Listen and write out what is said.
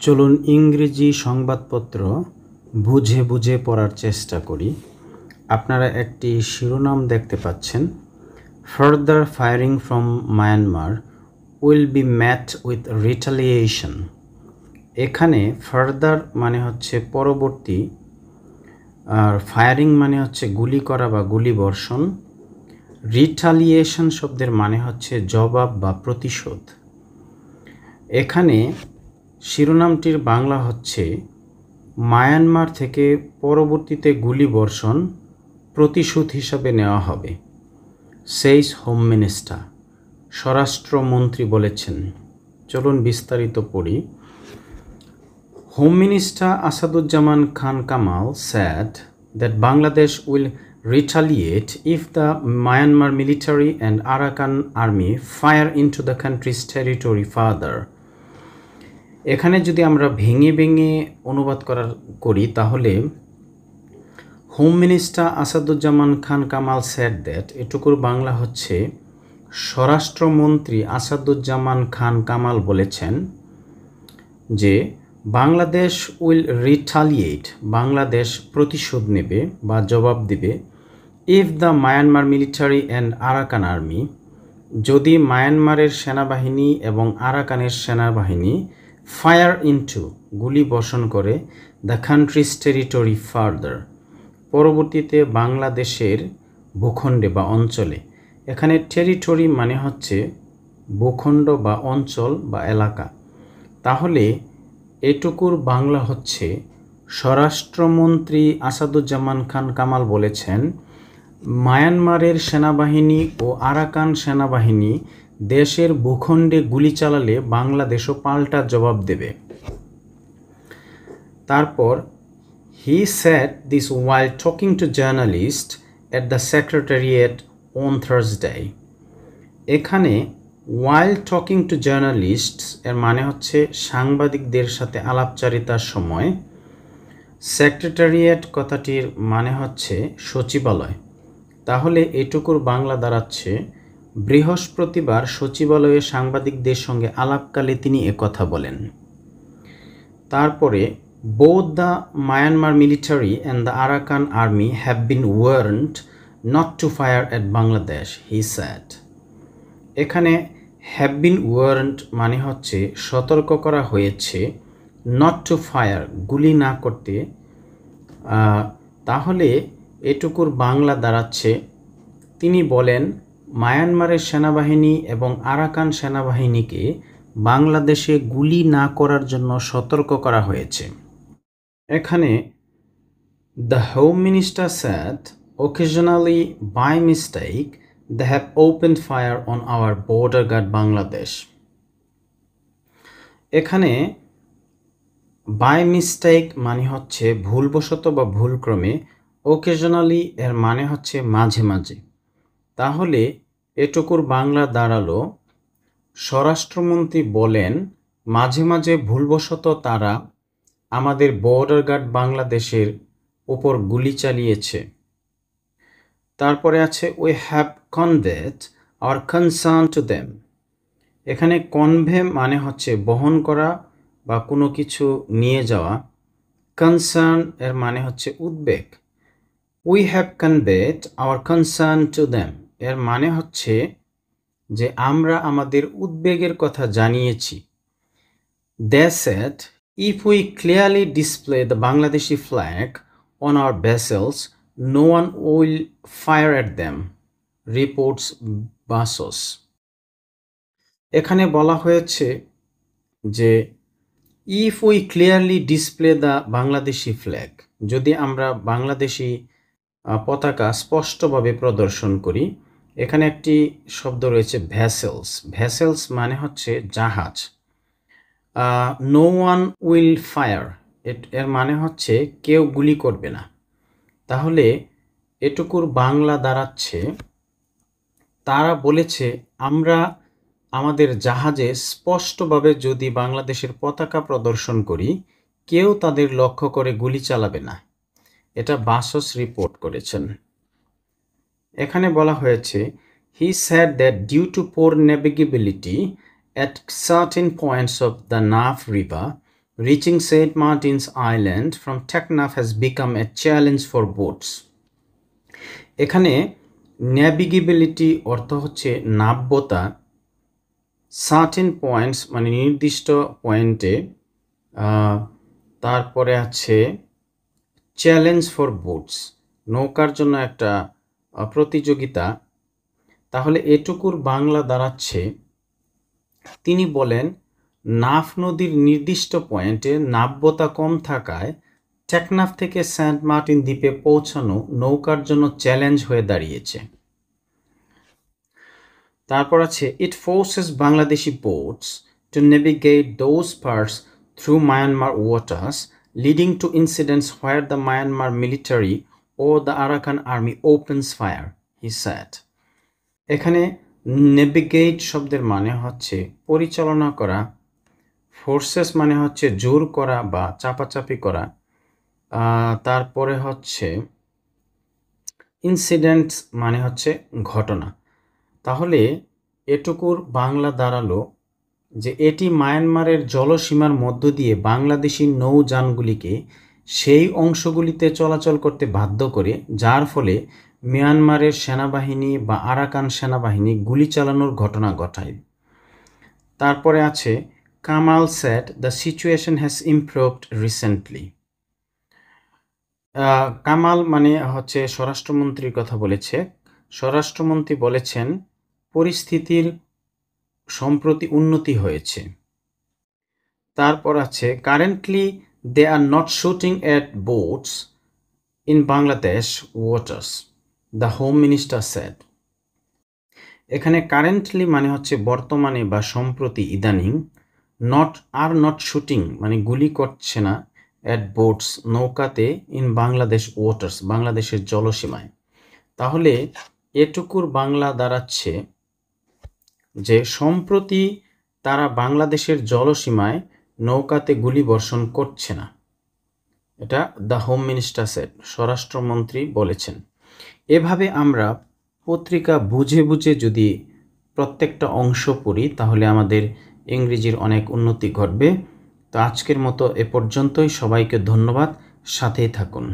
চলুন ইংরেজি সংবাদপত্র বুঝে বুঝে পড়ার চেষ্টা করি। আপনারা একটি শিরোনাম দেখতে পাচ্ছেন, further firing from Myanmar will be met with retaliation. এখানে ফার্দার মানে হচ্ছে পরবর্তী, আর ফায়ারিং মানে হচ্ছে গুলি করা বা গুলি বর্ষণ। রিটালিয়েশন শব্দের মানে হচ্ছে জবাব বা প্রতিশোধ। এখানে শিরোনামটির বাংলা হচ্ছে মায়ানমার থেকে পরবর্তীতে গুলি বর্ষণ প্রতিশোধ হিসাবে নেওয়া হবে, সেইস হোম মিনিস্টার। স্বরাষ্ট্রমন্ত্রী বলেছেন। চলুন বিস্তারিত পড়ি। Home minister Asaduzzaman Khan Kamal said that Bangladesh will retaliate if the Myanmar military and Arakan army fire into the country's territory further. এখানে যদি আমরা ভেঙে ভেঙে অনুবাদ করি তাহলে home minister Asaduzzaman Khan Kamal said that, এটুকুর বাংলা হচ্ছে স্বরাষ্ট্রমন্ত্রী আসাদুজ্জামান খান কামাল বলেছেন যে বাংলাদেশ উইল রিটালিয়েট, বাংলাদেশ প্রতিশোধ নেবে বা জবাব দেবে, if the Myanmar military and Arakan army, যদি মায়ানমারের সেনাবাহিনী এবং আরাকানের সেনাবাহিনী ফায়ার ইনটু, গুলি বর্ষণ করে, দ্য কান্ট্রিজ টেরিটরি ফার্দার, পরবর্তীতে বাংলাদেশের ভূখণ্ডে বা অঞ্চলে। এখানে টেরিটরি মানে হচ্ছে ভূখণ্ড বা অঞ্চল বা এলাকা। তাহলে এটুকুর বাংলা হচ্ছে স্বরাষ্ট্রমন্ত্রী আসাদুজ্জামান খান কামাল বলেছেন মায়ানমারের সেনাবাহিনী ও আরাকান সেনাবাহিনী দেশের ভূখণ্ডে গুলি চালালে বাংলাদেশও পাল্টা জবাব দেবে। তারপর he said this while talking to journalists at the secretariat on Thursday. এখানে while talking to journalists এর মানে হচ্ছে সাংবাদিকদের সাথে আলাপচারিতার সময়। সেক্রেটারিয়েট কথাটির মানে হচ্ছে সচিবালয়। তাহলে এটুকুর বাংলা দাঁড়াচ্ছে বৃহস্পতিবার সচিবালয়ে সাংবাদিকদের সঙ্গে আলাপকালে তিনি একথা বলেন। তারপরে both the Myanmar military and the Arakan army have been warned not to fire at Bangladesh, he said. এখানে have been warned মানে হচ্ছে সতর্ক করা হয়েছে, not to fire গুলি না করতে। তাহলে এটুকুর বাংলা দাঁড়াচ্ছে তিনি বলেন মায়ানমারের সেনাবাহিনী এবং আরাকান সেনাবাহিনীকে বাংলাদেশে গুলি না করার জন্য সতর্ক করা হয়েছে। এখানে the Home Minister said occasionally by mistake they have opened fire on our border guard Bangladesh. এখানে by mistake মানে হচ্ছে ভুলবশত বা ভুলক্রমে, occasionally এর মানে হচ্ছে মাঝে মাঝে। তাহলে এটুকুর বাংলা দাঁড়ালো স্বরাষ্ট্রমন্ত্রী বলেন মাঝে মাঝে ভুলবশত তারা আমাদের বর্ডার গার্ড বাংলাদেশের উপর গুলি চালিয়েছে। তারপরে আছে we have conveyed our concern to them. এখানে কনভে মানে হচ্ছে বহন করা বা কোনো কিছু নিয়ে যাওয়া। কনসার্ন এর মানে হচ্ছে উদ্বেগ। we have conveyed our concern to them এর মানে হচ্ছে যে আমরা আমাদের উদ্বেগের কথা জানিয়েছি। they said if we clearly display the Bangladeshi flag on our vessels, no one will fire at them, reports Basos. এখানে বলা হয়েছে যে if we clearly display the Bangladeshi flag, যদি আমরা বাংলাদেশি পতাকা স্পষ্টভাবে প্রদর্শন করি। এখানে একটি শব্দ রয়েছে ভ্যাসেলস। ভ্যাসেলস মানে হচ্ছে জাহাজ। নো ওয়ান উইল ফায়ার এর মানে হচ্ছে কেউ গুলি করবে না। তাহলে এটুকুর বাংলা দাঁড়াচ্ছে তারা বলেছে আমরা আমাদের জাহাজে স্পষ্টভাবে যদি বাংলাদেশের পতাকা প্রদর্শন করি কেউ তাদের লক্ষ্য করে গুলি চালাবে না। এটা বাসস রিপোর্ট করেছেন। এখানে বলা হয়েছে he said that due to poor navigability at certain points of the Naf River, Reaching St. Martin's Island from Teknaf has become a challenge for boats. এখানে ন্যাভিগেবিলিটি অর্থ হচ্ছে নাব্যতা, সার্টেন পয়েন্টস মানে নির্দিষ্ট পয়েন্টে, তারপরে আছে চ্যালেঞ্জ ফর বোটস, নৌকার জন্য একটা প্রতিযোগিতা। তাহলে এটুকুর বাংলা দাঁড়াচ্ছে, তিনি বলেন নাফ নদীর নির্দিষ্ট পয়েন্টে নাব্যতা কম থাকায় টেকনাফ থেকে সেন্ট মার্টিন দ্বীপে পৌঁছানো নৌকার জন্য চ্যালেঞ্জ হয়ে দাঁড়িয়েছে। তারপর আছে it forces Bangladeshi boats to navigate those parts through Myanmar waters leading to incidents where the Myanmar military ও the Arakan Army opens fire, he said. এখানে নেভিগেট শব্দের মানে হচ্ছে পরিচালনা করা, ফোর্সেস মানে হচ্ছে জোর করা বা চাপাচাপি করা, তারপরে হচ্ছে ইনসিডেন্টস মানে হচ্ছে ঘটনা। তাহলে এটুকুর বাংলা দাঁড়ালো যে এটি মায়ানমারের জলসীমার মধ্য দিয়ে বাংলাদেশি নৌযানগুলিকে সেই অংশগুলিতে চলাচল করতে বাধ্য করে, যার ফলে মিয়ানমারের সেনাবাহিনী বা আরাকান সেনাবাহিনী গুলি চালানোর ঘটনা ঘটায়। তারপরে আছে Kamal said the situation has improved recently. Kamal মানে হচ্ছে স্বরাষ্ট্রমন্ত্রীর কথা বলেছে। স্বরাষ্ট্রমন্ত্রী বলেছেন পরিস্থিতির সম্প্রতি উন্নতি হয়েছে। তারপর আছে currently they are not shooting at boats in Bangladesh waters, the home minister said. এখানে কারেন্টলি মানে হচ্ছে বর্তমানে বা সম্প্রতি, ইদানিং, নট শুটিং মানে গুলি করছে না, অ্যাট বোটস নৌকাতে, ইন বাংলাদেশ ওয়াটার্স বাংলাদেশের জলসীমায়। তাহলে এটুকুর বাংলা দাঁড়াচ্ছে যে সম্প্রতি তারা বাংলাদেশের জলসীমায় নৌকাতে গুলি বর্ষণ করছে না। এটা দ্য হোম মিনিস্টার সেড, স্বরাষ্ট্রমন্ত্রী বলেছেন। এভাবে আমরা পত্রিকা বুঝে বুঝে যদি প্রত্যেকটা অংশ পড়ি তাহলে আমাদের ইংরেজির অনেক উন্নতি ঘটবে। তো আজকের মতো এ পর্যন্তই। সবাইকে ধন্যবাদ, সাথেই থাকুন।